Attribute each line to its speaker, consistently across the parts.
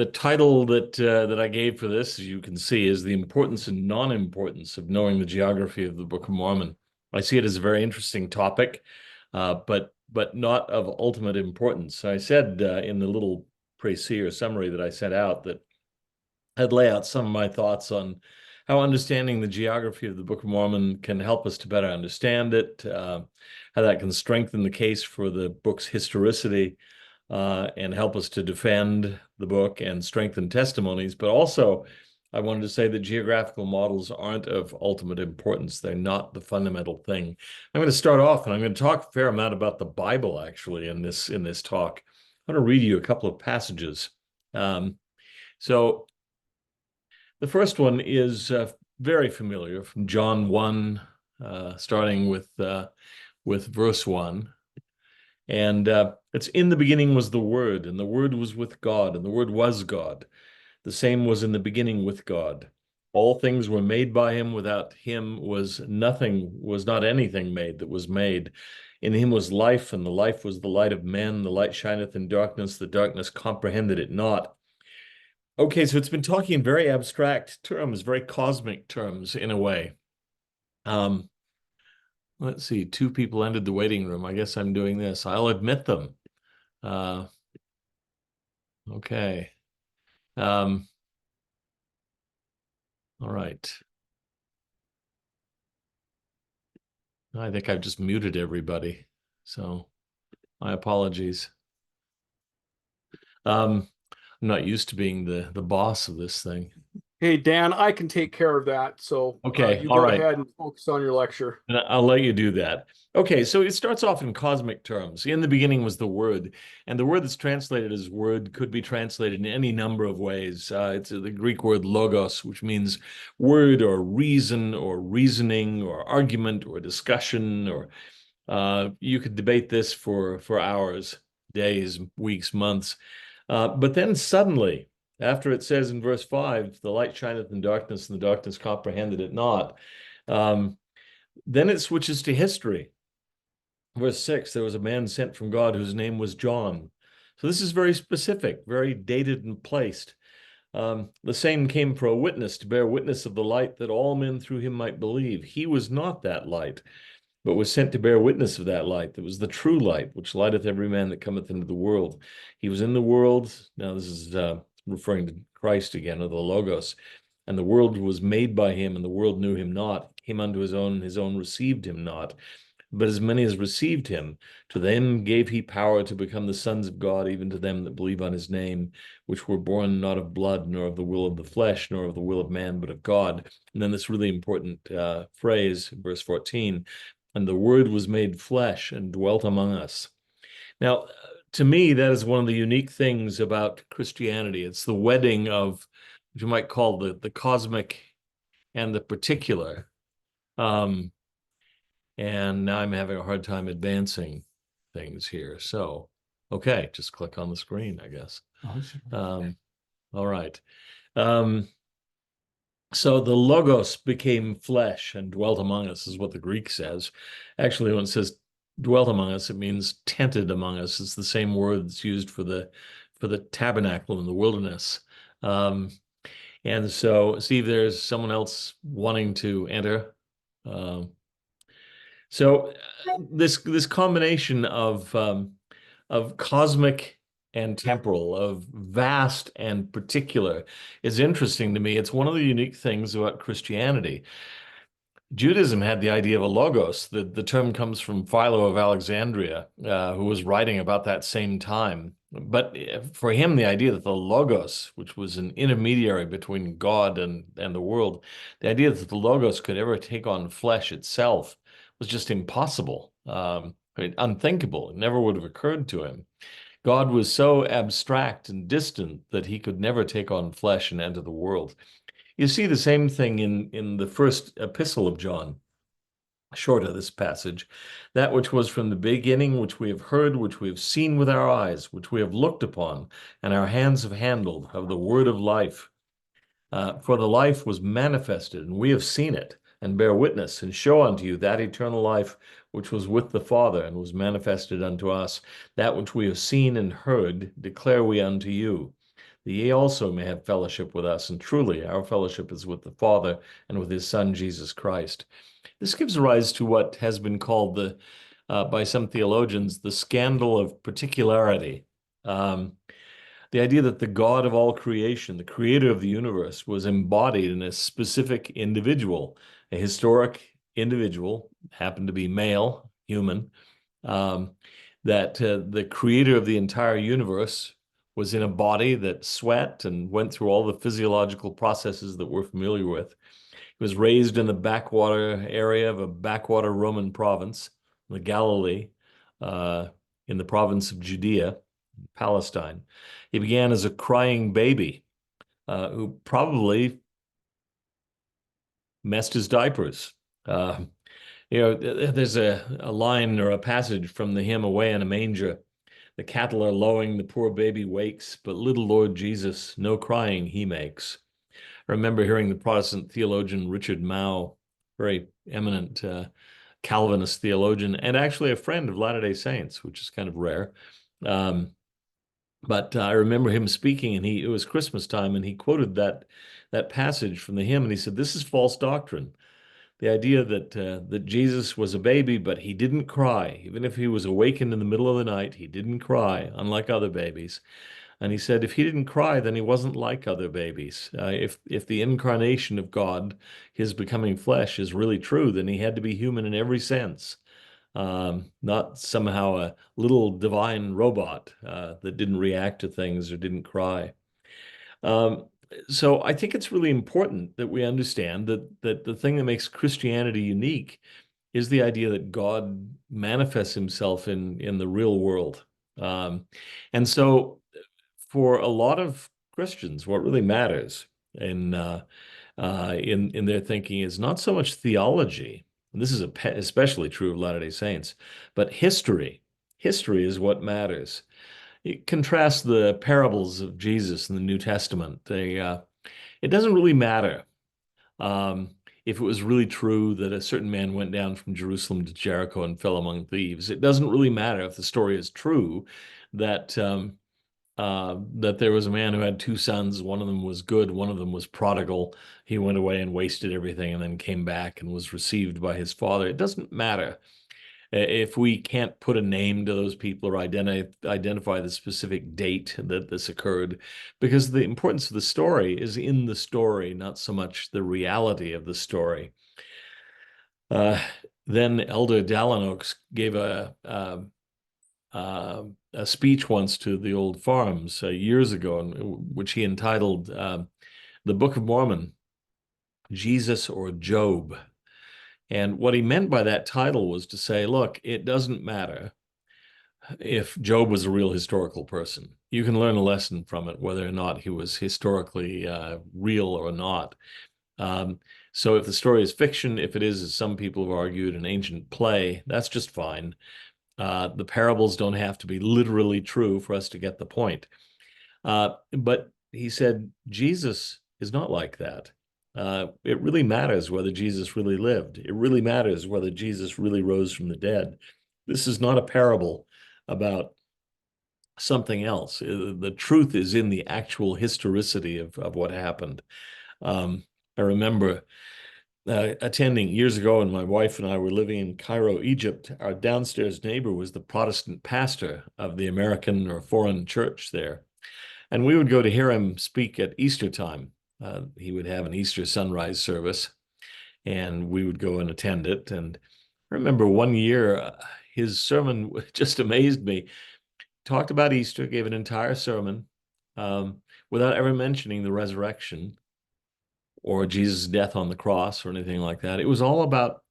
Speaker 1: The title that I gave for this, as you can see, is The Importance and Non-Importance of Knowing the Geography of the Book of Mormon. I see it as a very interesting topic, but not of ultimate importance. I said in the little précis or summary that I sent out that I'd lay out some of my thoughts on how understanding the geography of the Book of Mormon can help us to better understand it, how that can strengthen the case for the book's historicity, and help us to defend the book and strengthen testimonies. But also, I wanted to say that geographical models aren't of ultimate importance. They're not the fundamental thing. I'm going to start off, and I'm going to talk a fair amount about the Bible, actually, in this talk. I'm going to read you a couple of passages. So the first one is very familiar from John 1, starting with verse 1. And it's in the beginning was the Word, and the Word was with God, and the Word was God. The same was in the beginning with God. All things were made by him. Without him was not anything made that was made. In him was life, and the life was the light of men. The light shineth in darkness. The darkness comprehended it not. Okay, so it's been talking in very abstract terms, very cosmic terms in a way. Let's see, 2 people entered the waiting room. I guess I'm doing this. I'll admit them. Okay. All right. I think I've just muted everybody, so my apologies. I'm not used to being the boss of this thing.
Speaker 2: Hey, Dan, I can take care of that. So
Speaker 1: Okay,
Speaker 2: you
Speaker 1: all
Speaker 2: go
Speaker 1: right.
Speaker 2: ahead and focus on your lecture.
Speaker 1: And I'll let you do that. Okay, so it starts off in cosmic terms. In the beginning was the Word, and the word that's translated as word could be translated in any number of ways. It's the Greek word logos, which means word or reason or reasoning or argument or discussion, or you could debate this for hours, days, weeks, months. But then suddenly, after it says in verse 5, the light shineth in darkness, and the darkness comprehended it not. Then it switches to history. Verse 6, there was a man sent from God whose name was John. So this is very specific, very dated and placed. The same came for a witness to bear witness of the light that all men through him might believe. He was not that light, but was sent to bear witness of that light that was the true light, which lighteth every man that cometh into the world. He was in the world. Now this is referring to Christ again, or the Logos. And the world was made by him, and the world knew him not. Came unto his own received him not. But as many as received him, to them gave he power to become the sons of God, even to them that believe on his name, which were born not of blood, nor of the will of the flesh, nor of the will of man, but of God. And then this really important phrase, verse 14, and the word was made flesh and dwelt among us. Now, to me, that is one of the unique things about Christianity. It's the wedding of what you might call the cosmic and the particular. And now I'm having a hard time advancing things here. So, okay, just click on the screen, I guess. All right. So the Logos became flesh and dwelt among us, is what the Greek says. Actually, when it says dwelt among us, it means tented among us. It's the same word that's used for the tabernacle in the wilderness. And so, Steve, there's someone else wanting to enter. So this combination of cosmic and temporal, of vast and particular, is interesting to me. It's one of the unique things about Christianity. Judaism had the idea of a logos. The term comes from Philo of Alexandria, who was writing about that same time. But for him, the idea that the logos, which was an intermediary between God and the world, the idea that the logos could ever take on flesh itself was just impossible, unthinkable. It never would have occurred to him. God was so abstract and distant that he could never take on flesh and enter the world. You see the same thing in the first epistle of John, short of this passage, that which was from the beginning, which we have heard, which we have seen with our eyes, which we have looked upon, and our hands have handled, of the word of life. For the life was manifested, and we have seen it, and bear witness, and show unto you that eternal life which was with the Father, and was manifested unto us. That which we have seen and heard declare we unto you, that ye also may have fellowship with us. And truly, our fellowship is with the Father and with his Son, Jesus Christ. This gives rise to what has been called by some theologians, the scandal of particularity. The idea that the God of all creation, the creator of the universe, was embodied in a specific individual, a historic individual, happened to be male, human, that the creator of the entire universe was in a body that sweat and went through all the physiological processes that we're familiar with. He was raised in the backwater area of a backwater Roman province, the Galilee, in the province of Judea, Palestine. He began as a crying baby who probably messed his diapers. There's a line or a passage from the hymn Away in a Manger. The cattle are lowing, the poor baby wakes, but little Lord Jesus, no crying he makes. I remember hearing the Protestant theologian Richard Mouw, very eminent Calvinist theologian, and actually a friend of Latter-day Saints, which is kind of rare. But I remember him speaking, and it was Christmas time, and he quoted that passage from the hymn, and he said, "This is false doctrine. The idea that Jesus was a baby, but he didn't cry. Even if he was awakened in the middle of the night, he didn't cry, unlike other babies." And he said, if he didn't cry, then he wasn't like other babies. If the incarnation of God, his becoming flesh, is really true, then he had to be human in every sense. Not somehow a little divine robot that didn't react to things or didn't cry. So I think it's really important that we understand that the thing that makes Christianity unique is the idea that God manifests himself in the real world. And so for a lot of Christians, what really matters in their thinking is not so much theology, and this is especially true of Latter-day Saints, but history. History is what matters. You contrast the parables of Jesus in the New Testament. It doesn't really matter if it was really true that a certain man went down from Jerusalem to Jericho and fell among thieves. It doesn't really matter if the story is true that that there was a man who had two sons. One of them was good, one of them was prodigal. He went away and wasted everything and then came back and was received by his father. It doesn't matter if we can't put a name to those people or identify the specific date that this occurred, because the importance of the story is in the story, not so much the reality of the story. Then Elder Dallinoaks gave a speech once to the old farms years ago, which he entitled The Book of Mormon, Jesus or Job. And what he meant by that title was to say, look, it doesn't matter if Job was a real historical person. You can learn a lesson from it, whether or not he was historically real or not. So if the story is fiction, if it is, as some people have argued, an ancient play, that's just fine. The parables don't have to be literally true for us to get the point. But he said, Jesus is not like that. It really matters whether Jesus really lived. It really matters whether Jesus really rose from the dead. This is not a parable about something else. The truth is in the actual historicity of what happened. I remember attending years ago when my wife and I were living in Cairo, Egypt. Our downstairs neighbor was the Protestant pastor of the American or foreign church there. And we would go to hear him speak at Easter time. He would have an Easter sunrise service, and we would go and attend it. And I remember one year, his sermon just amazed me. Talked about Easter, gave an entire sermon without ever mentioning the resurrection or Jesus' death on the cross or anything like that. It was all about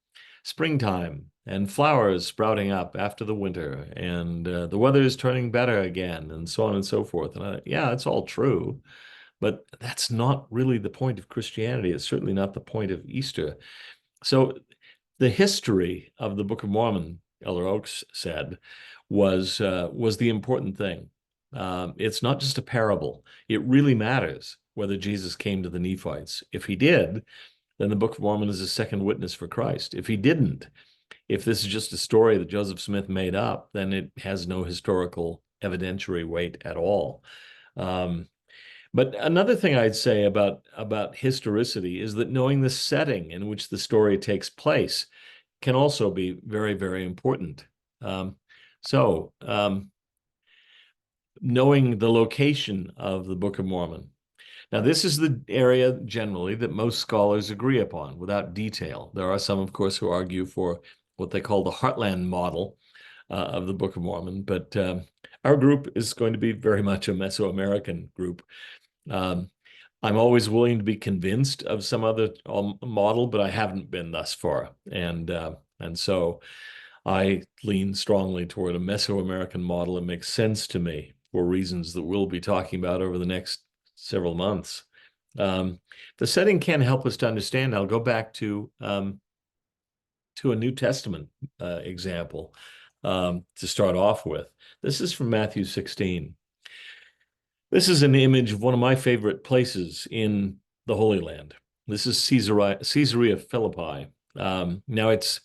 Speaker 1: springtime and flowers sprouting up after the winter, and the weather is turning better again, and so on and so forth. And yeah, it's all true, but that's not really the point of Christianity. It's certainly not the point of Easter. So the history of the Book of Mormon, Elder Oaks said, was the important thing. It's not just a parable. It really matters whether Jesus came to the Nephites. If he did, then the Book of Mormon is a second witness for Christ. If he didn't, if this is just a story that Joseph Smith made up, then it has no historical evidentiary weight at all. But another thing I'd say about historicity is that knowing the setting in which the story takes place can also be very, very important. Um, so, knowing the location of the Book of Mormon. Now, this is the area generally that most scholars agree upon without detail. There are some, of course, who argue for what they call the heartland model of the Book of Mormon, but our group is going to be very much a Mesoamerican group. Um, I'm always willing to be convinced of some other model, but I haven't been thus far, and so I lean strongly toward a Mesoamerican model. It makes sense to me for reasons that we'll be talking about over the next several months. The setting can help us to understand. I'll go back to a New Testament example to start off with. This is from Matthew 16. This is an image of one of my favorite places in the Holy Land. This is Caesarea Philippi. Now it's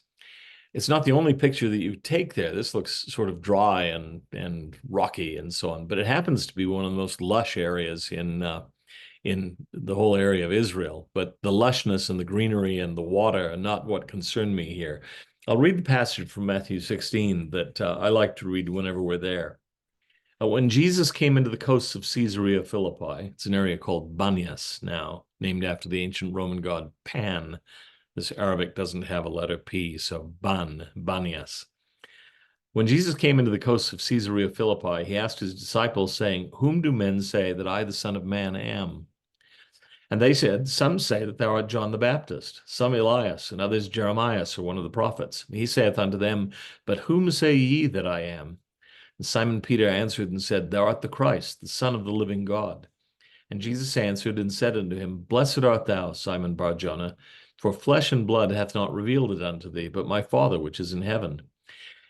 Speaker 1: not the only picture that you take there. This looks sort of dry and rocky and so on, but it happens to be one of the most lush areas in the whole area of Israel. But the lushness and the greenery and the water are not what concern me here. I'll read the passage from Matthew 16 that I like to read whenever we're there. When Jesus came into the coasts of Caesarea Philippi, it's an area called Banias now, named after the ancient Roman god Pan. This Arabic doesn't have a letter P, so Banias. When Jesus came into the coasts of Caesarea Philippi, he asked his disciples, saying, "Whom do men say that I, the Son of Man, am?" And they said, "Some say that thou art John the Baptist, some Elias, and others Jeremias, or one of the prophets." He saith unto them, "But whom say ye that I am?" And Simon Peter answered and said, "Thou art the Christ, the Son of the living God." And Jesus answered and said unto him, "Blessed art thou, Simon Bar-Jonah, for flesh and blood hath not revealed it unto thee, but my Father which is in heaven.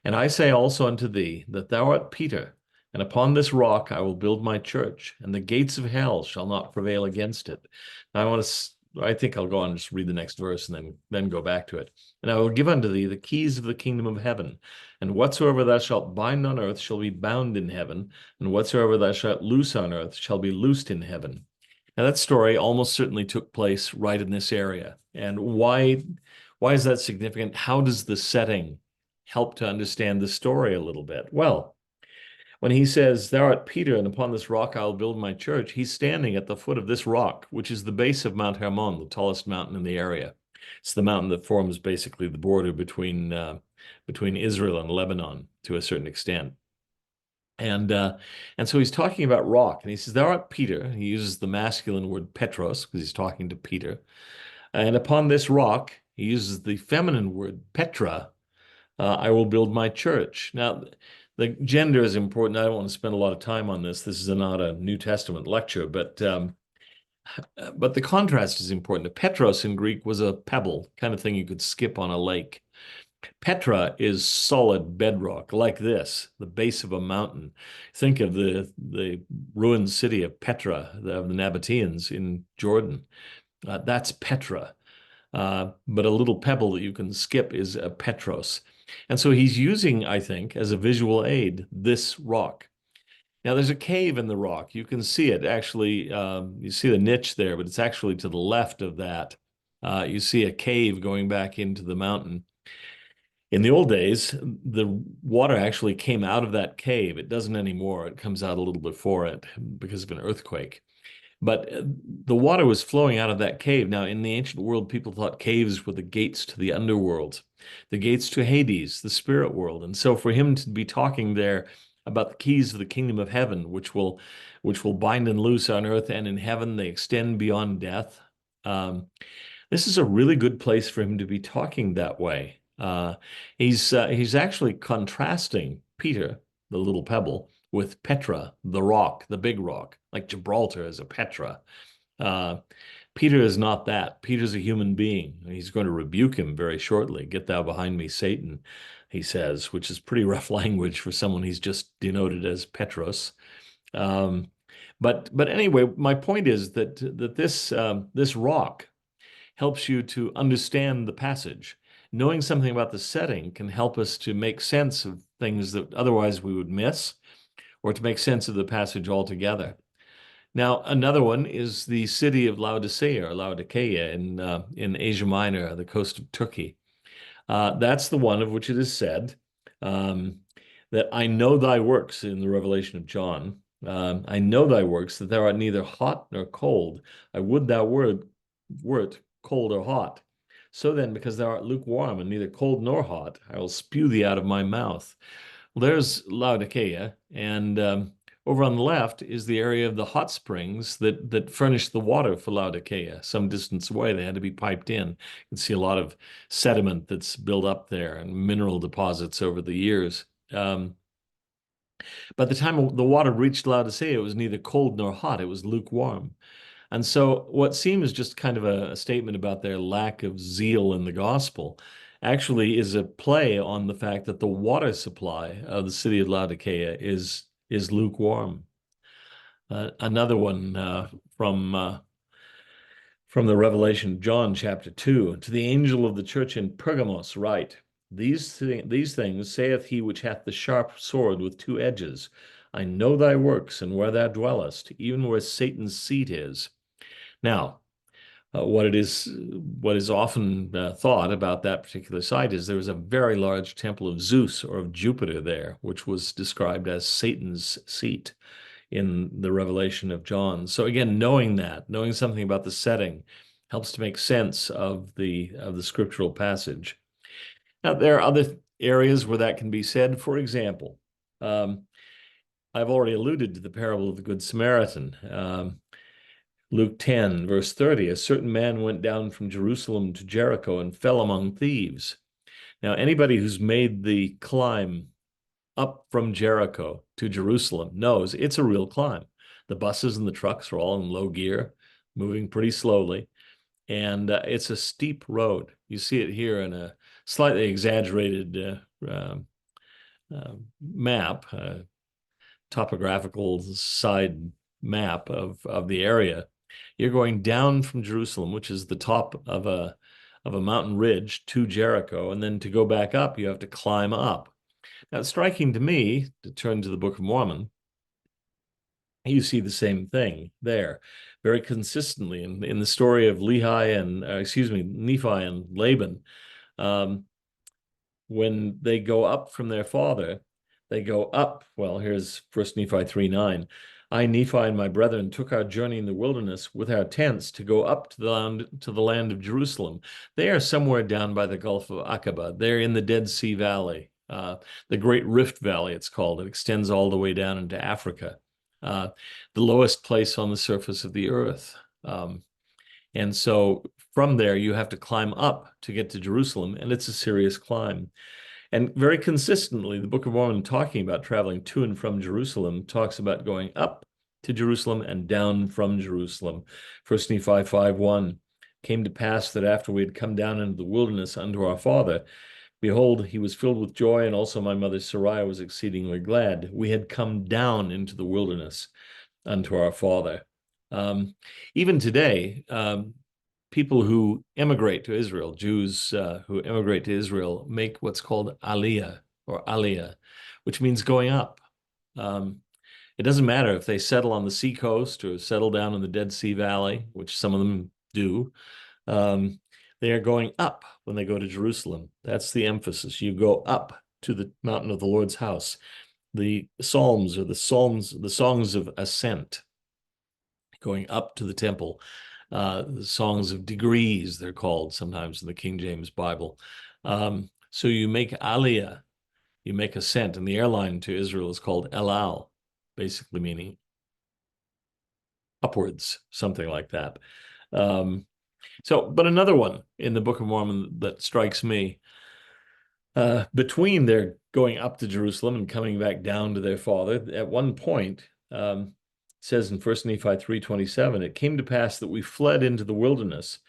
Speaker 1: And I say also unto thee, that thou art Peter, and upon this rock I will build my church, and the gates of hell shall not prevail against it." Now I think I'll go on and just read the next verse and then go back to it. "And I will give unto thee the keys of the kingdom of heaven, and whatsoever thou shalt bind on earth shall be bound in heaven, and whatsoever thou shalt loose on earth shall be loosed in heaven." Now that story almost certainly took place right in this area. And why is that significant? How does the setting help to understand the story a little bit? Well, when he says, "Thou art Peter, and upon this rock I will build my church," he's standing at the foot of this rock, which is the base of Mount Hermon, the tallest mountain in the area. It's the mountain that forms basically the border between Israel and Lebanon to a certain extent. And so he's talking about rock, and he says, "Thou art Peter." He uses the masculine word Petros because he's talking to Peter. And upon this rock, he uses the feminine word Petra. I will build my church. Now, the gender is important. I don't want to spend a lot of time on this. This is not a New Testament lecture, but the contrast is important. Petros in Greek was a pebble, kind of thing you could skip on a lake. Petra is solid bedrock, like this, the base of a mountain. Think of the ruined city of Petra, of the Nabateans in Jordan. That's Petra. But a little pebble that you can skip is a Petros. And so he's using, I think, as a visual aid, this rock. Now, there's a cave in the rock. You can see it. Actually, you see the niche there, but it's actually to the left of that. You see a cave going back into the mountain. In the old days, the water actually came out of that cave. It doesn't anymore. It comes out a little before it because of an earthquake. But the water was flowing out of that cave. Now, in the ancient world, people thought caves were the gates to the underworld, the gates to Hades, the spirit world. And so for him to be talking there about the keys of the kingdom of heaven, which will bind and loose on earth and in heaven, they extend beyond death. This is a really good place for him to be talking that way. He's actually contrasting Peter, the little pebble, with Petra, the rock, the big rock, like Gibraltar is a Petra. Peter is not that. Peter's a human being. He's going to rebuke him very shortly. "Get thou behind me, Satan," he says, which is pretty rough language for someone he's just denoted as Petros. But anyway, my point is that this rock helps you to understand the passage. Knowing something about the setting can help us to make sense of things that otherwise we would miss, or to make sense of the passage altogether. Now, another one is the city of Laodicea or Laodicea in Asia Minor, the coast of Turkey. That's the one of which it is said that I know thy works in the Revelation of John. I know thy works, that thou art neither hot nor cold. I would thou wert cold or hot. So then, because thou art lukewarm and neither cold nor hot, I will spew thee out of my mouth. Well, there's Laodicea, and over on the left is the area of the hot springs that furnished the water for Laodicea. Some distance away, they had to be piped in. You can see a lot of sediment that's built up there and mineral deposits over the years. By the time the water reached Laodicea, it was neither cold nor hot. It was lukewarm. And so what seems just kind of a statement about their lack of zeal in the gospel actually is a play on the fact that the water supply of the city of Laodicea is lukewarm. Another one from the Revelation of John, chapter 2. To the angel of the church in Pergamos write, these things saith he which hath the sharp sword with two edges. I know thy works and where thou dwellest, even where Satan's seat is. Now, what is often thought about that particular site is there was a very large temple of Zeus or of Jupiter there, which was described as Satan's seat in the Revelation of John. So again, knowing something about the setting helps to make sense of the scriptural passage. Now, there are other areas where that can be said. For example, I've already alluded to the parable of the Good Samaritan. Luke 10, verse 30, a certain man went down from Jerusalem to Jericho and fell among thieves. Now, anybody who's made the climb up from Jericho to Jerusalem knows it's a real climb. The buses and the trucks are all in low gear, moving pretty slowly, and it's a steep road. You see it here in a slightly exaggerated map, topographical side map of the area. You're going down from Jerusalem, which is the top of a mountain ridge, to Jericho, and then to go back up, you have to climb up. Now, it's striking to me, to turn to the Book of Mormon, you see the same thing there, very consistently in the story of Nephi and Laban. When they go up from their father, they go up. Well, here's 1 Nephi 3:9. I, Nephi, and my brethren took our journey in the wilderness with our tents to go up to the land of Jerusalem. They are somewhere down by the Gulf of Aqaba. They're in the Dead Sea Valley, the Great Rift Valley, it's called. It extends all the way down into Africa, the lowest place on the surface of the earth. And so from there, you have to climb up to get to Jerusalem, and it's a serious climb. And very consistently, the Book of Mormon, talking about traveling to and from Jerusalem, talks about going up to Jerusalem and down from Jerusalem. 1 Nephi 5:1, came to pass that after we had come down into the wilderness unto our father, behold, he was filled with joy, and also my mother Sarai was exceedingly glad. We had come down into the wilderness unto our father. Even today, people who immigrate to Israel, Jews who immigrate to Israel, make what's called aliyah or aliyah, which means going up. It doesn't matter if they settle on the seacoast or settle down in the Dead Sea Valley, which some of them do. They are going up when they go to Jerusalem. That's the emphasis. You go up to the mountain of the Lord's house. The Psalms are the songs of ascent, going up to the temple. The songs of degrees, they're called sometimes in the King James Bible. So you make aliyah, you make ascent, and the airline to Israel is called El Al, basically meaning upwards, something like that. But another one in the Book of Mormon that strikes me, between their going up to Jerusalem and coming back down to their father, at one point, says in 1 Nephi 3:27, it came to pass that we fled into the wilderness,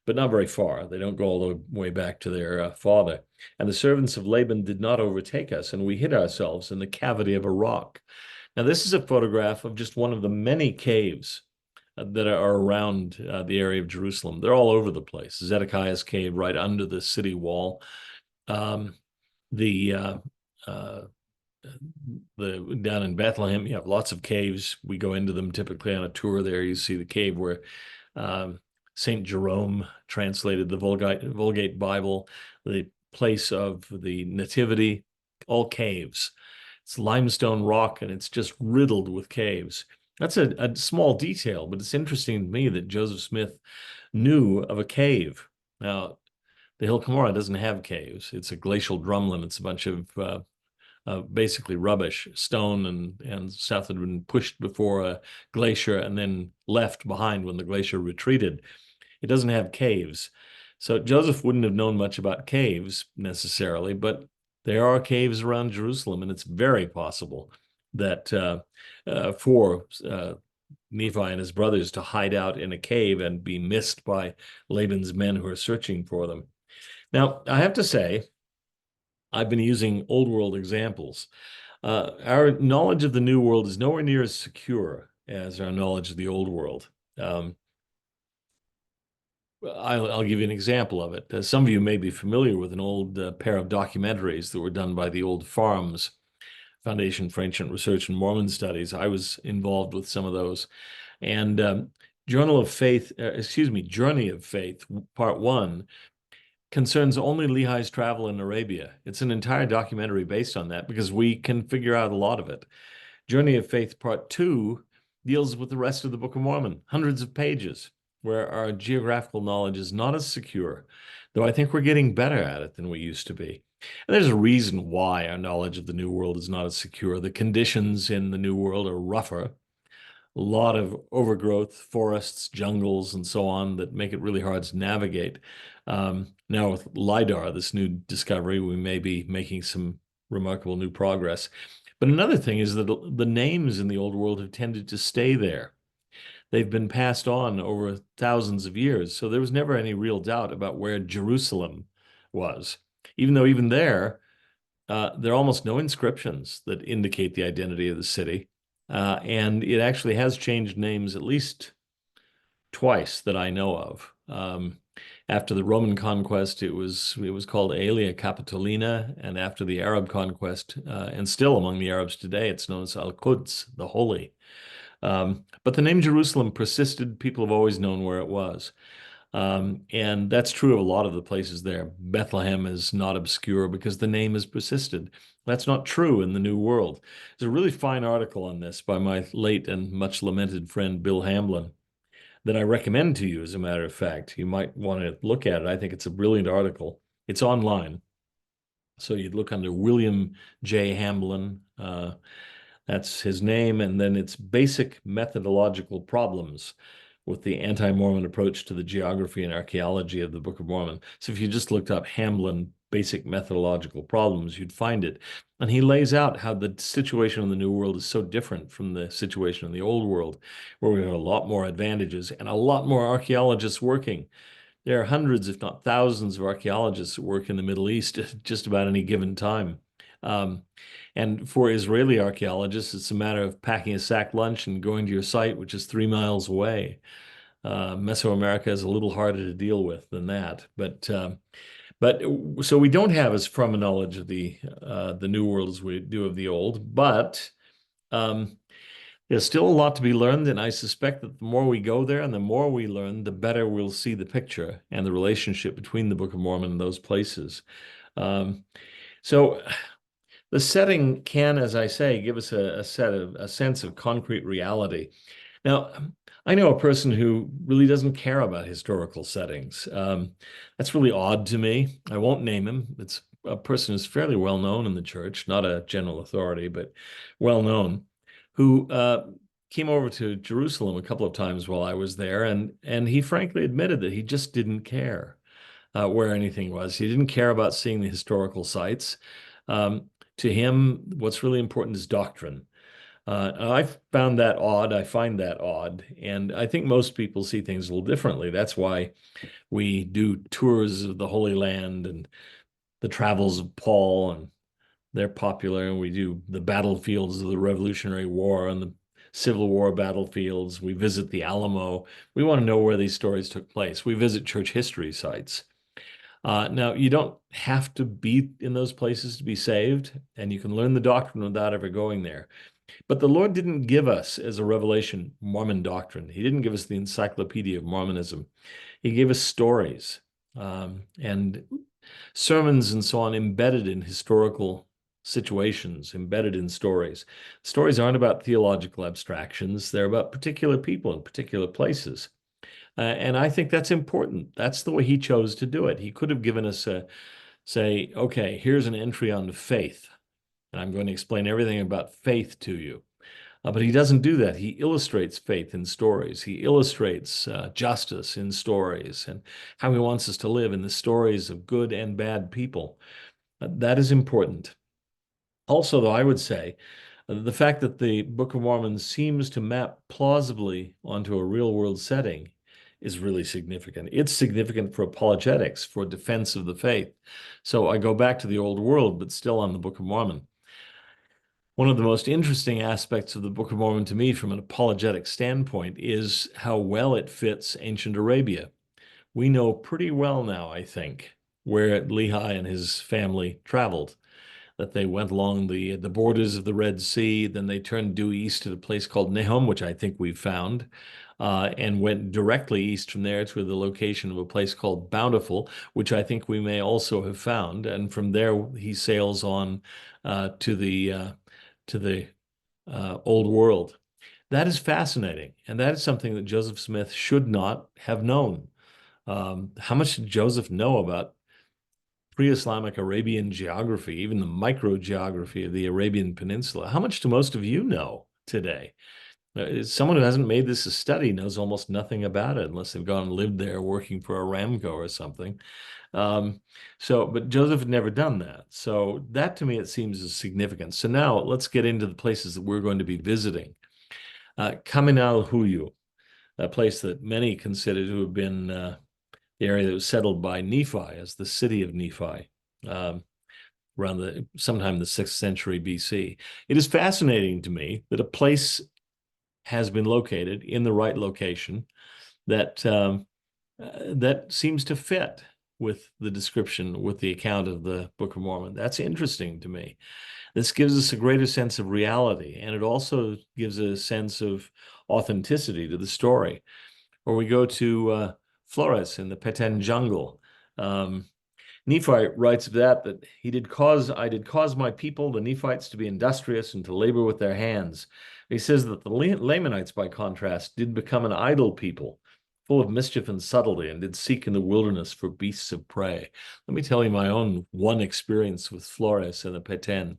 Speaker 1: but not very far. They don't go all the way back to their father. And the servants of Laban did not overtake us, and we hid ourselves in the cavity of a rock. Now, this is a photograph of just one of the many caves that are around the area of Jerusalem. They're all over the place. Zedekiah's cave right under the city wall. The down in Bethlehem, you have lots of caves. We go into them typically on a tour there. You see the cave where Saint Jerome translated the Vulgate Bible, the place of the Nativity, all caves. It's limestone rock and it's just riddled with caves. That's a small detail, but it's interesting to me that Joseph Smith knew of a cave. Now, the Hill Kamura doesn't have caves. It's a glacial drumlin. It's a bunch of basically rubbish, stone and stuff that had been pushed before a glacier and then left behind when the glacier retreated. It doesn't have caves. So Joseph wouldn't have known much about caves necessarily, but there are caves around Jerusalem, and it's very possible that for Nephi and his brothers to hide out in a cave and be missed by Laban's men who are searching for them. Now, I have to say, I've been using old world examples. Our knowledge of the new world is nowhere near as secure as our knowledge of the old world. I'll give you an example of it. Some of you may be familiar with an old pair of documentaries that were done by the Old Farms Foundation for Ancient Research and Mormon Studies. I was involved with some of those. And Journey of Faith, Part 1, concerns only Lehi's travel in Arabia. It's an entire documentary based on that because we can figure out a lot of it. Journey of Faith Part 2 deals with the rest of the Book of Mormon, hundreds of pages, where our geographical knowledge is not as secure, though I think we're getting better at it than we used to be. And there's a reason why our knowledge of the New World is not as secure. The conditions in the New World are rougher. A lot of overgrowth, forests, jungles, and so on that make it really hard to navigate. Now with LIDAR, this new discovery, we may be making some remarkable new progress. But another thing is that the names in the Old World have tended to stay there. They've been passed on over thousands of years, so there was never any real doubt about where Jerusalem was. Even though even there are almost no inscriptions that indicate the identity of the city. And it actually has changed names at least twice that I know of. After the Roman conquest, it was called Aelia Capitolina, and after the Arab conquest, and still among the Arabs today, it's known as Al-Quds, the Holy. But the name Jerusalem persisted. People have always known where it was. And that's true of a lot of the places there. Bethlehem is not obscure because the name has persisted. That's not true in the New World. There's a really fine article on this by my late and much lamented friend, Bill Hamblin, that I recommend to you, as a matter of fact. You might want to look at it. I think it's a brilliant article. It's online. So you'd look under William J. Hamblin. That's his name. And then it's Basic Methodological Problems with the Anti-Mormon Approach to the Geography and Archaeology of the Book of Mormon. So if you just looked up Hamblin Basic Methodological Problems, you'd find it. And he lays out how the situation in the New World is so different from the situation in the Old World, where we have a lot more advantages and a lot more archaeologists working. There are hundreds, if not thousands, of archaeologists that work in the Middle East at just about any given time. And for Israeli archaeologists, it's a matter of packing a sack lunch and going to your site, which is 3 miles away. Mesoamerica is a little harder to deal with than that. But so we don't have as firm a knowledge of the New World as we do of the Old, but there's still a lot to be learned, and I suspect that the more we go there and the more we learn, the better we'll see the picture and the relationship between the Book of Mormon and those places. So the setting can, as I say, give us a sense of concrete reality. Now, I know a person who really doesn't care about historical settings. That's really odd to me. I won't name him. It's a person who's fairly well known in the church, not a general authority, but well known, who came over to Jerusalem a couple of times while I was there, and he frankly admitted that he just didn't care where anything was. He didn't care about seeing the historical sites. To him, what's really important is doctrine. I found that odd. I find that odd. And I think most people see things a little differently. That's why we do tours of the Holy Land and the travels of Paul, and they're popular. And we do the battlefields of the Revolutionary War and the Civil War battlefields. We visit the Alamo. We want to know where these stories took place. We visit church history sites. Now, you don't have to be in those places to be saved, and you can learn the doctrine without ever going there. But the Lord didn't give us, as a revelation, Mormon doctrine. He didn't give us the Encyclopedia of Mormonism. He gave us stories and sermons and so on embedded in historical situations, embedded in stories. Stories aren't about theological abstractions. They're about particular people in particular places. And I think that's important. That's the way he chose to do it. He could have given us say, okay, here's an entry on faith, and I'm going to explain everything about faith to you. But he doesn't do that. He illustrates faith in stories. He illustrates justice in stories and how he wants us to live in the stories of good and bad people. That is important. Also, though, I would say the fact that the Book of Mormon seems to map plausibly onto a real-world setting is really significant. It's significant for apologetics, for defense of the faith. So I go back to the old world, but still on the Book of Mormon. One of the most interesting aspects of the Book of Mormon to me from an apologetic standpoint is how well it fits ancient Arabia. We know pretty well now, I think, where Lehi and his family traveled, that they went along the borders of the Red Sea, then they turned due east to a place called Nahum, which I think we've found, and went directly east from there to the location of a place called Bountiful, which I think we may also have found. And from there, he sails on to the old world. That is fascinating, and that is something that Joseph Smith should not have known. How much did Joseph know about pre-Islamic Arabian geography, even the microgeography of the Arabian Peninsula? How much do most of you know today? Someone who hasn't made this a study knows almost nothing about it unless they've gone and lived there working for Aramco or something. But Joseph had never done that. So that to me, it seems is significant. So now let's get into the places that we're going to be visiting. Kaminal Huyu, a place that many consider to have been the area that was settled by Nephi as the city of Nephi, around sometime the 6th century BC. It is fascinating to me that a place has been located in the right location that seems to fit with the description, with the account of the Book of Mormon. That's interesting to me. This gives us a greater sense of reality, and it also gives a sense of authenticity to the story. Or we go to Flores in the Petén Jungle. Nephi writes of that I did cause my people, the Nephites, to be industrious and to labor with their hands. He says that the Lamanites, by contrast, did become an idle people, full of mischief and subtlety, and did seek in the wilderness for beasts of prey. Let me tell you my own one experience with Flores and the Petén.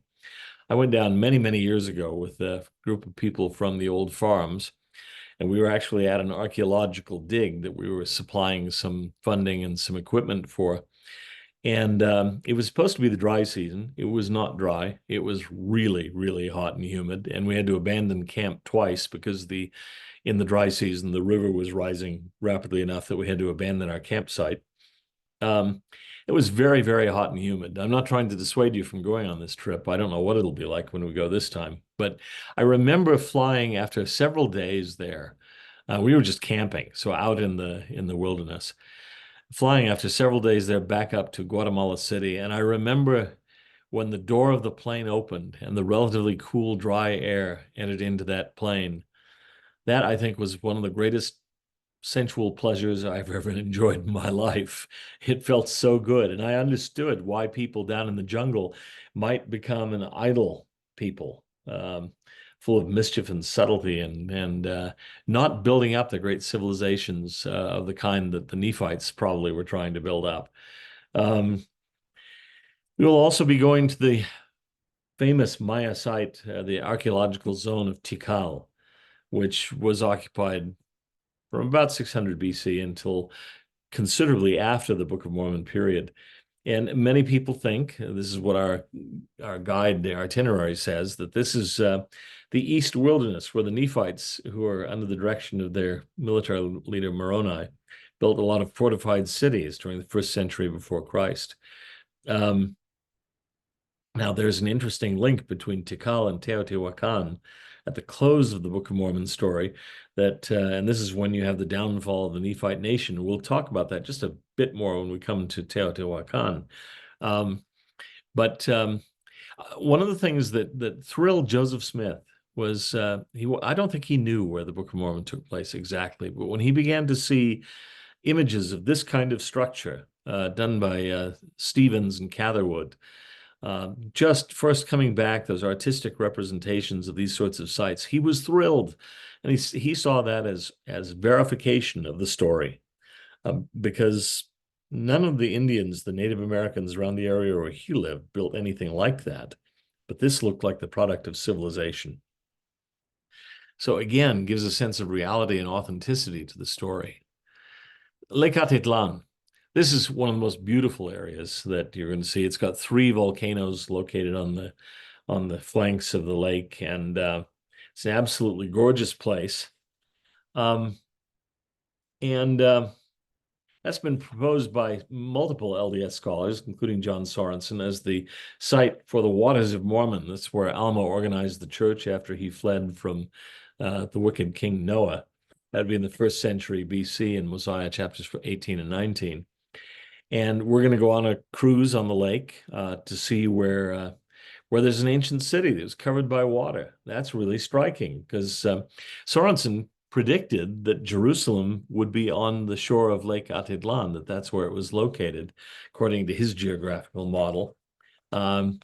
Speaker 1: I went down many, many years ago with a group of people from the old farms, and we were actually at an archaeological dig that we were supplying some funding and some equipment for. And it was supposed to be the dry season. It was not dry. It was really, really hot and humid. And we had to abandon camp twice because in the dry season, the river was rising rapidly enough that we had to abandon our campsite. It was very, very hot and humid. I'm not trying to dissuade you from going on this trip. I don't know what it'll be like when we go this time. But I remember flying after several days there. We were just camping, so out in the wilderness. Flying after several days there back up to Guatemala City. And I remember when the door of the plane opened and the relatively cool, dry air entered into that plane. That, I think, was one of the greatest sensual pleasures I've ever enjoyed in my life. It felt so good. And I understood why people down in the jungle might become an idle people, full of mischief and subtlety and not building up the great civilizations of the kind that the Nephites probably were trying to build up. We will also be going to the famous Maya site, the archaeological zone of Tikal, which was occupied from about 600 BC until considerably after the Book of Mormon period. And many people think, this is what our guide, the itinerary says, that this is the East Wilderness, where the Nephites, who are under the direction of their military leader Moroni, built a lot of fortified cities during the 1st century before Christ. Now, there's an interesting link between Tikal and Teotihuacan, at the close of the Book of Mormon story that, and this is when you have the downfall of the Nephite nation. We'll talk about that just a bit more when we come to Teotihuacan. But one of the things that thrilled Joseph Smith was I don't think he knew where the Book of Mormon took place exactly, but when he began to see images of this kind of structure done by Stevens and Catherwood, just first coming back, those artistic representations of these sorts of sites, he was thrilled, and he saw that as verification of the story, because none of the Indians, the Native Americans around the area where he lived, built anything like that. But this looked like the product of civilization. So again, gives a sense of reality and authenticity to the story. Lake Atitlan. This is one of the most beautiful areas that you're going to see. It's got 3 volcanoes located on the flanks of the lake, and it's an absolutely gorgeous place. That's been proposed by multiple LDS scholars, including John Sorensen, as the site for the Waters of Mormon. That's where Alma organized the church after he fled from the wicked King Noah. That'd be in the 1st century BC in Mosiah chapters 18 and 19. And we're going to go on a cruise on the lake to see where there's an ancient city that was covered by water. That's really striking because Sorensen predicted that Jerusalem would be on the shore of Lake Atitlan, that's where it was located, according to his geographical model. And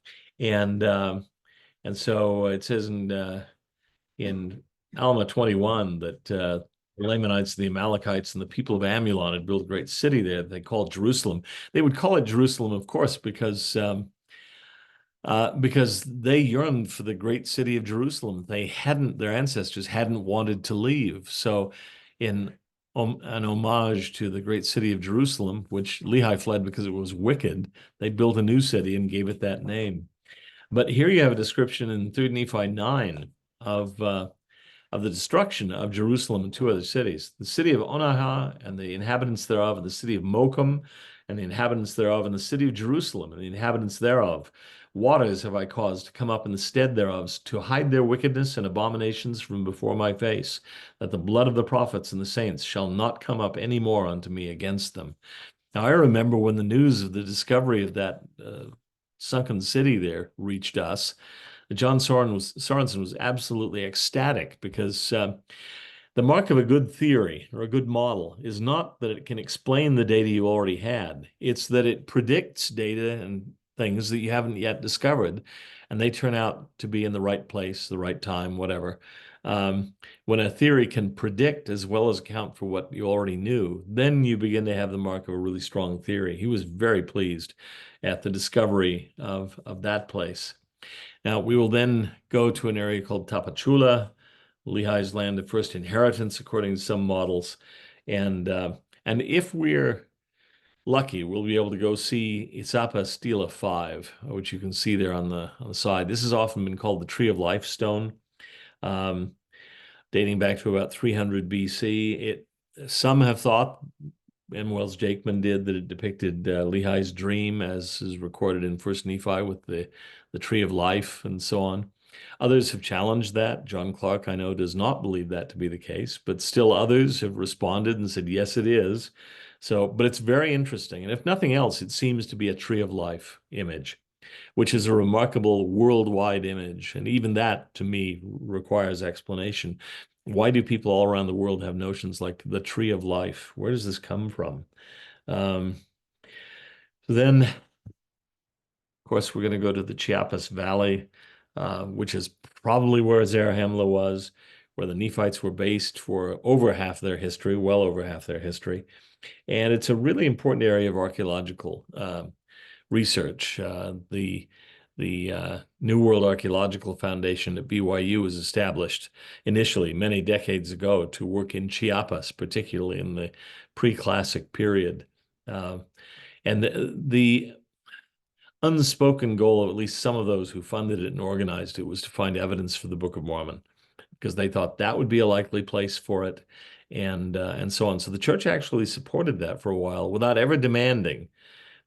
Speaker 1: so it says in Alma 21 that the Lamanites, the Amalekites, and the people of Amulon had built a great city there that they called Jerusalem. They would call it Jerusalem, of course, because they yearned for the great city of Jerusalem. Their ancestors hadn't wanted to leave. So in an homage to the great city of Jerusalem, which Lehi fled because it was wicked, they built a new city and gave it that name. But here you have a description in 3 Nephi 9 of the destruction of Jerusalem and 2 other cities, the city of Onaha and the inhabitants thereof, and the city of Mokum and the inhabitants thereof, and the city of Jerusalem and the inhabitants thereof. Waters have I caused to come up in the stead thereof, to hide their wickedness and abominations from before my face, that the blood of the prophets and the saints shall not come up any more unto me against them. Now, I remember when the news of the discovery of that sunken city there reached us, John Sorensen was absolutely ecstatic, because the mark of a good theory or a good model is not that it can explain the data you already had. It's that it predicts data and things that you haven't yet discovered, and they turn out to be in the right place, the right time, whatever. When a theory can predict as well as account for what you already knew, then you begin to have the mark of a really strong theory. He was very pleased at the discovery of that place. Now, we will then go to an area called Tapachula, Lehi's land of first inheritance, according to some models. And if we're lucky, we'll be able to go see Itsapa Stela 5, which you can see there on the side. This has often been called the Tree of Life stone, dating back to about 300 BC. Some have thought, and Wells Jakeman did, that it depicted Lehi's dream, as is recorded in 1 Nephi with the Tree of Life and so on. Others have challenged that. John Clark, I know, does not believe that to be the case, but still others have responded and said, yes, it is. So, but it's very interesting. And if nothing else, it seems to be a Tree of Life image, which is a remarkable worldwide image. And even that, to me, requires explanation. Why do people all around the world have notions like the Tree of Life? Where does this come from? Then, of course, we're going to go to the Chapus Valley, which is probably where Zarahemla was, where the Nephites were based for over half their history, well over half their history. And it's a really important area of archaeological research. The New World Archaeological Foundation at BYU was established initially many decades ago to work in Chiapas, particularly in the pre-classic period. And the unspoken goal of at least some of those who funded it and organized it was to find evidence for the Book of Mormon, because they thought that would be a likely place for it, and so on. So the church actually supported that for a while without ever demanding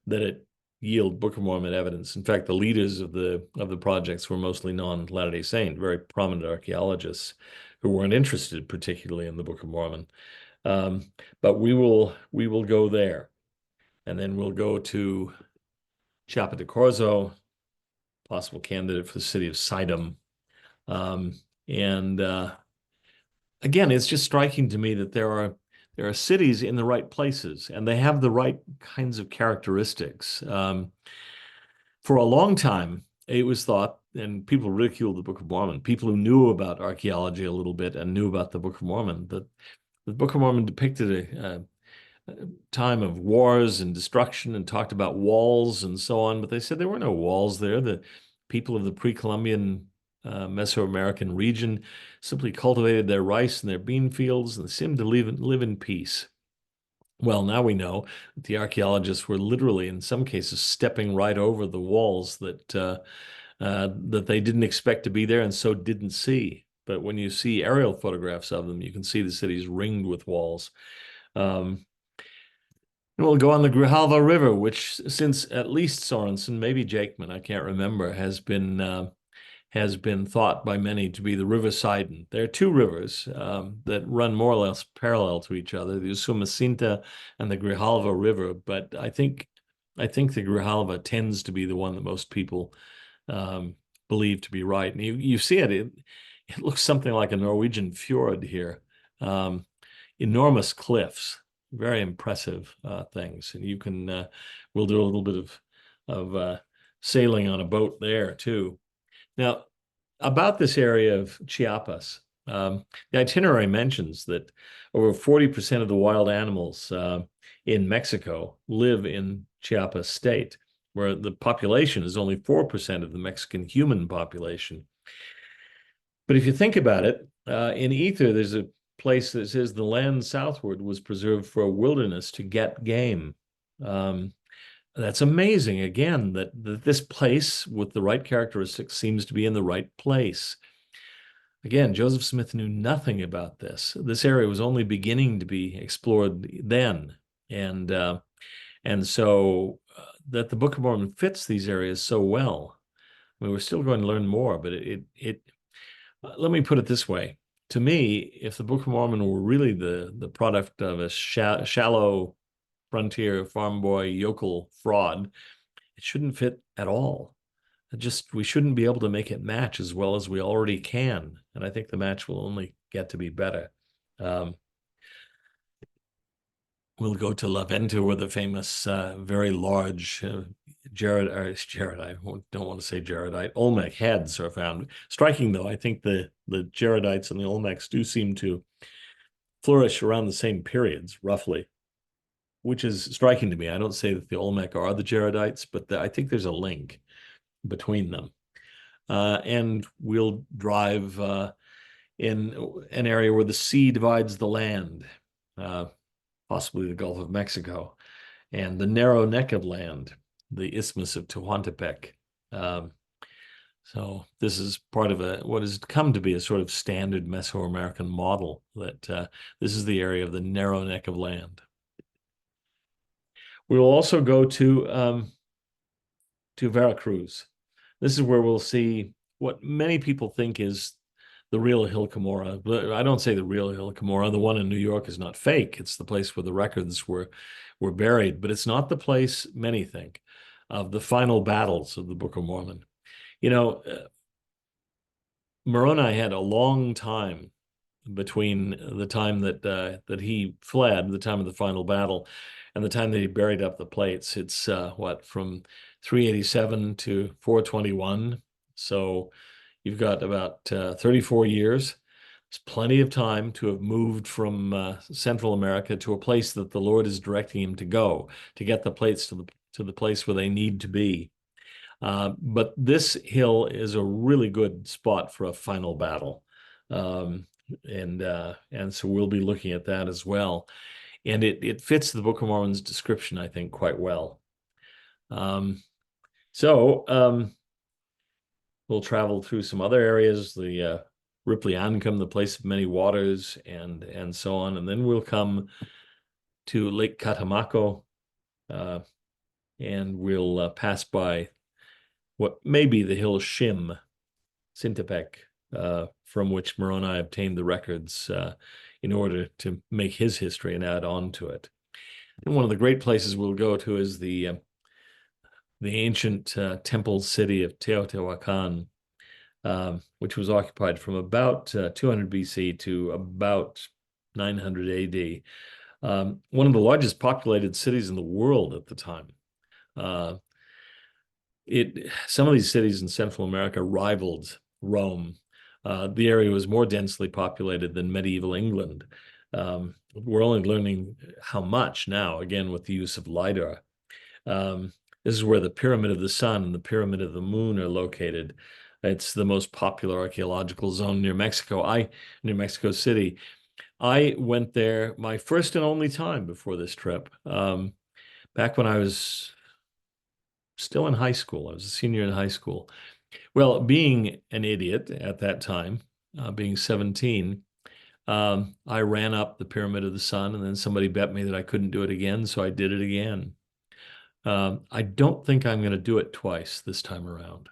Speaker 1: that it yield Book of Mormon evidence. In fact, the leaders of the projects were mostly non-Latter-day Saint, very prominent archaeologists who weren't interested particularly in the Book of Mormon. But we will go there, and then we'll go to Chapa de Corzo, possible candidate for the city of Sidom. Again, it's just striking to me that there are cities in the right places, and they have the right kinds of characteristics. For a long time, it was thought, and people ridiculed the Book of Mormon, people who knew about archaeology a little bit and knew about the Book of Mormon, that the Book of Mormon depicted a time of wars and destruction and talked about walls and so on, but they said there were no walls there. The people of the pre-Columbian Mesoamerican region simply cultivated their rice and their bean fields and seemed to live in peace. Well, now we know that the archaeologists were literally, in some cases, stepping right over the walls that they didn't expect to be there and so didn't see. But when you see aerial photographs of them, you can see the cities ringed with walls. We'll go on the Galva River, which since at least Sorensen, maybe Jakeman, I can't remember, has been thought by many to be the River Sidon. There are two rivers that run more or less parallel to each other, the Usumacinta and the Grijalva River. But I think the Grijalva tends to be the one that most people believe to be right. And you see it looks something like a Norwegian fjord here. Enormous cliffs, very impressive things. And you can, we'll do a little bit of sailing on a boat there too. Now, about this area of Chiapas, the itinerary mentions that over 40% of the wild animals in Mexico live in Chiapas state, where the population is only 4% of the Mexican human population. But if you think about it, in Ether, there's a place that says the land southward was preserved for a wilderness to get game. That's amazing, again, that this place with the right characteristics seems to be in the right place. Again, Joseph Smith knew nothing about this. This area was only beginning to be explored then. And so that the Book of Mormon fits these areas so well. I mean, we're still going to learn more, but let me put it this way. To me, if the Book of Mormon were really the product of a shallow frontier farm boy yokel fraud, it shouldn't fit at all. We shouldn't be able to make it match as well as we already can. And I think the match will only get to be better. We'll go to Lavent, where the famous, very large Olmec heads are found. Striking, though, I think the Jaredites and the Olmecs do seem to flourish around the same periods, roughly, which is striking to me. I don't say that the Olmec are the Jaredites, but I think there's a link between them. And we'll drive in an area where the sea divides the land, possibly the Gulf of Mexico, and the narrow neck of land, the Isthmus of Tehuantepec. So this is part of what has come to be a sort of standard Mesoamerican model, that this is the area of the narrow neck of land. We will also go to Veracruz. This is where we'll see what many people think is the real Hill Kamura. But I don't say the real Hill Kamura. The one in New York is not fake. It's the place where the records were buried. But it's not the place many think of the final battles of the Book of Mormon. You know, Moroni had a long time between the time that he fled, the time of the final battle, and the time that he buried up the plates. It's from 387 to 421. So you've got about 34 years. It's plenty of time to have moved from Central America to a place that the Lord is directing him to go, to get the plates to the place where they need to be. But this hill is a really good spot for a final battle. And so we'll be looking at that as well. And it fits the Book of Mormon's description, I think, quite well. We'll travel through some other areas, the Ripley Ancam, the place of many waters, and so on. And then we'll come to Lake Catemaco, and we'll pass by what may be the hill Shim, Sintepec, from which Moroni obtained the records in order to make his history and add on to it. And one of the great places we'll go to is the ancient temple city of Teotihuacan, which was occupied from about 200 BC to about 900 AD. One of the largest populated cities in the world at the time. Some of these cities in Central America rivaled Rome. The area was more densely populated than medieval England. We're only learning how much now, again, with the use of LiDAR. This is where the Pyramid of the Sun and the Pyramid of the Moon are located. It's the most popular archaeological zone near Mexico City. I went there my first and only time before this trip, back when I was still in high school. I was a senior in high school. Well, being an idiot at that time, being 17, I ran up the Pyramid of the Sun, and then somebody bet me that I couldn't do it again, so I did it again. I don't think I'm going to do it twice this time around.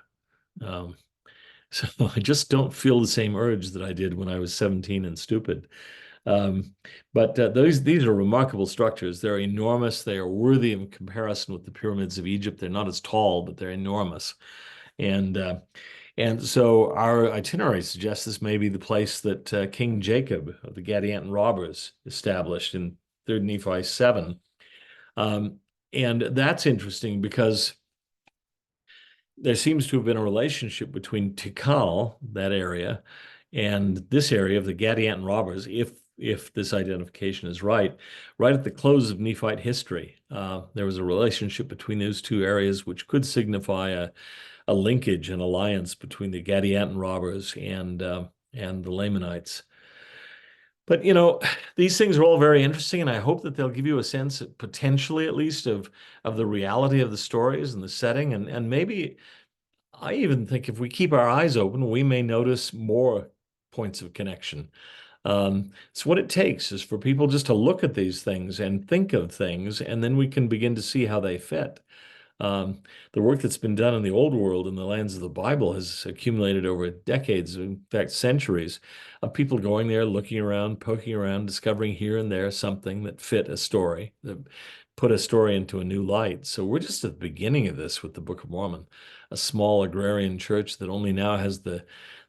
Speaker 1: So I just don't feel the same urge that I did when I was 17 and stupid. But these are remarkable structures. They're enormous. They are worthy of comparison with the pyramids of Egypt. They're not as tall, but they're enormous. And so our itinerary suggests this may be the place that King Jacob of the Gadianton robbers established in 3rd Nephi 7. And that's interesting because there seems to have been a relationship between Tikal, that area, and this area of the Gadianton robbers, if this identification is right at the close of Nephite history. There was a relationship between those two areas, which could signify a linkage, an alliance between the Gadianton robbers and the Lamanites. But, these things are all very interesting, and I hope that they'll give you a sense, potentially at least, of the reality of the stories and the setting. And maybe I even think if we keep our eyes open, we may notice more points of connection. So what it takes is for people just to look at these things and think of things, and then we can begin to see how they fit. The work that's been done in the old world in the lands of the Bible has accumulated over decades, in fact, centuries, of people going there, looking around, poking around, discovering here and there something that fit a story, that put a story into a new light. So we're just at the beginning of this with the Book of Mormon, a small agrarian church that only now has the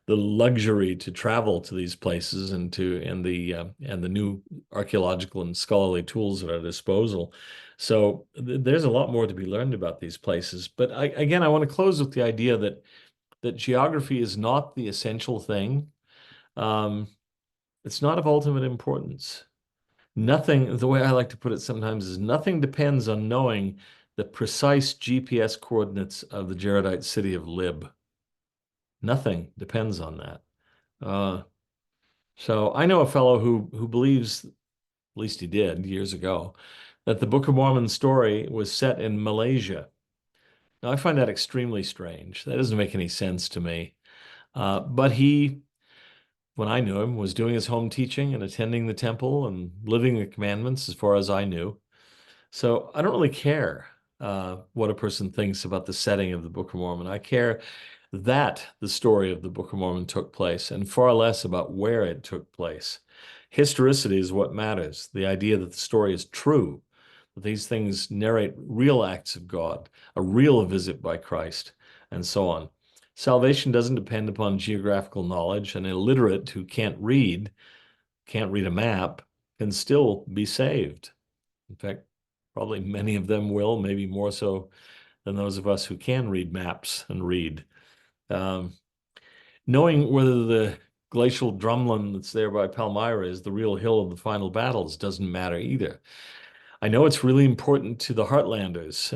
Speaker 1: luxury to travel to these places and the new archaeological and scholarly tools at our disposal. So there's a lot more to be learned about these places. But I want to close with the idea that geography is not the essential thing. It's not of ultimate importance. Nothing, the way I like to put it sometimes, is nothing depends on knowing the precise GPS coordinates of the Jaredite city of Lib. Nothing depends on that. So I know a fellow who believes, at least he did years ago, that the Book of Mormon story was set in Malaysia. Now, I find that extremely strange. That doesn't make any sense to me. But he, when I knew him, was doing his home teaching and attending the temple and living the commandments as far as I knew. So I don't really care what a person thinks about the setting of the Book of Mormon. I care that the story of the Book of Mormon took place, and far less about where it took place. Historicity is what matters. The idea that the story is true, that these things narrate real acts of God, a real visit by Christ, and so on. Salvation doesn't depend upon geographical knowledge. An illiterate who can't read a map, can still be saved. In fact, probably many of them will, maybe more so than those of us who can read maps and read. Knowing whether the glacial drumlin that's there by Palmyra is the real hill of the final battles doesn't matter either. I know it's really important to the Heartlanders,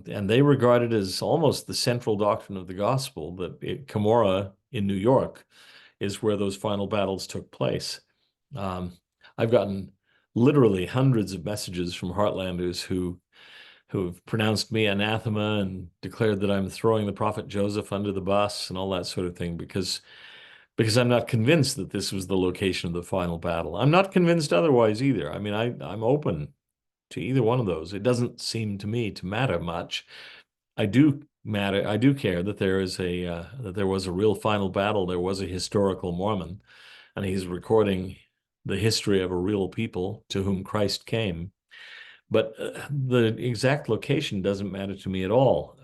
Speaker 1: and they regard it as almost the central doctrine of the gospel, that Kamura in New York is where those final battles took place. I've gotten literally hundreds of messages from Heartlanders who've pronounced me anathema and declared that I'm throwing the prophet Joseph under the bus and all that sort of thing because I'm not convinced that this was the location of the final battle. I'm not convinced otherwise either. I mean, I'm open to either one of those. It doesn't seem to me to matter much. I do care that there is that there was a real final battle. There was a historical Mormon, and he's recording the history of a real people to whom Christ came. But the exact location doesn't matter to me at all.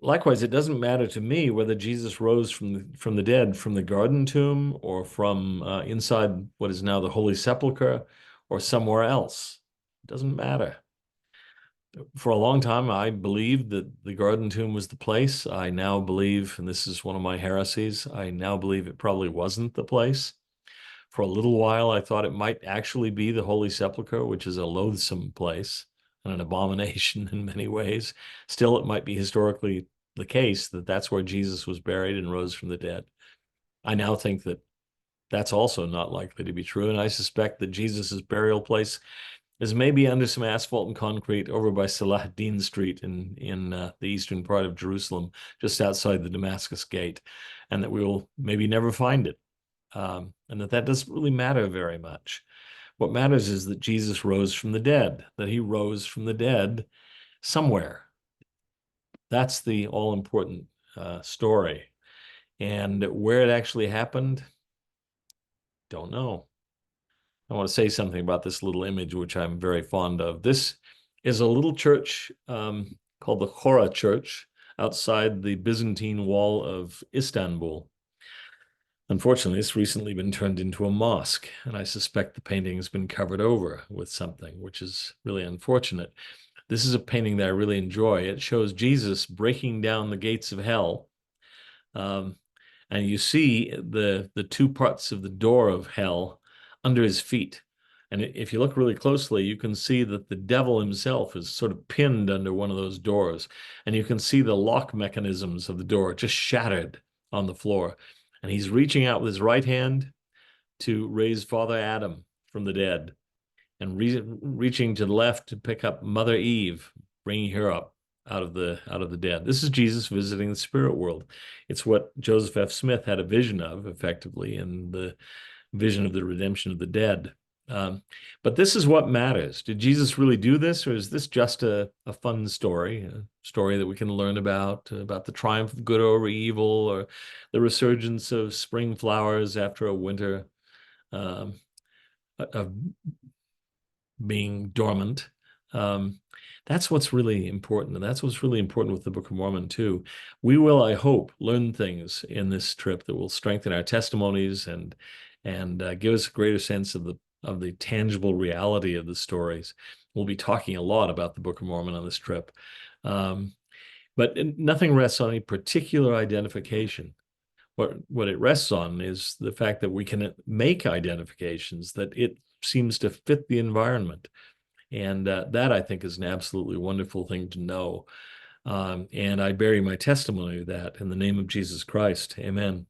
Speaker 1: Likewise, it doesn't matter to me whether Jesus rose from the dead from the garden tomb or from inside what is now the Holy Sepulchre or somewhere else. It doesn't matter. For a long time, I believed that the garden tomb was the place. I now believe, and this is one of my heresies, I now believe it probably wasn't the place. For a little while, I thought it might actually be the Holy Sepulchre, which is a loathsome place and an abomination in many ways. Still, it might be historically the case that that's where Jesus was buried and rose from the dead. I now think that that's also not likely to be true, and I suspect that Jesus's burial place is maybe under some asphalt and concrete over by Salahuddin Street in the eastern part of Jerusalem, just outside the Damascus Gate, and that we will maybe never find it, and that doesn't really matter very much. What matters is that Jesus rose from the dead, that he rose from the dead somewhere. That's the all-important story. And where it actually happened, don't know. I want to say something about this little image, which I'm very fond of. This is a little church called the Chora Church outside the Byzantine wall of Istanbul. Unfortunately, it's recently been turned into a mosque, and I suspect the painting has been covered over with something, which is really unfortunate. This is a painting that I really enjoy. It shows Jesus breaking down the gates of hell. And you see the two parts of the door of hell under his feet. And if you look really closely, you can see that the devil himself is sort of pinned under one of those doors. And you can see the lock mechanisms of the door just shattered on the floor. And he's reaching out with his right hand to raise Father Adam from the dead, and reaching to the left to pick up Mother Eve, bringing her up out of the dead. This is Jesus visiting the spirit world. It's what Joseph F. Smith had a vision of, effectively, in the vision of the redemption of the dead. But this is what matters. Did Jesus really do this, or is this just a fun story, a story that we can learn about the triumph of good over evil, or the resurgence of spring flowers after a winter of being dormant? That's what's really important, and that's what's really important with the Book of Mormon too. We will, I hope, learn things in this trip that will strengthen our testimonies and give us a greater sense of the tangible reality of the stories. We'll be talking a lot about the Book of Mormon on this trip, but nothing rests on any particular identification. What it rests on is the fact that we can make identifications, that it seems to fit the environment. And that, I think, is an absolutely wonderful thing to know. And I bury my testimony of that in the name of Jesus Christ. Amen.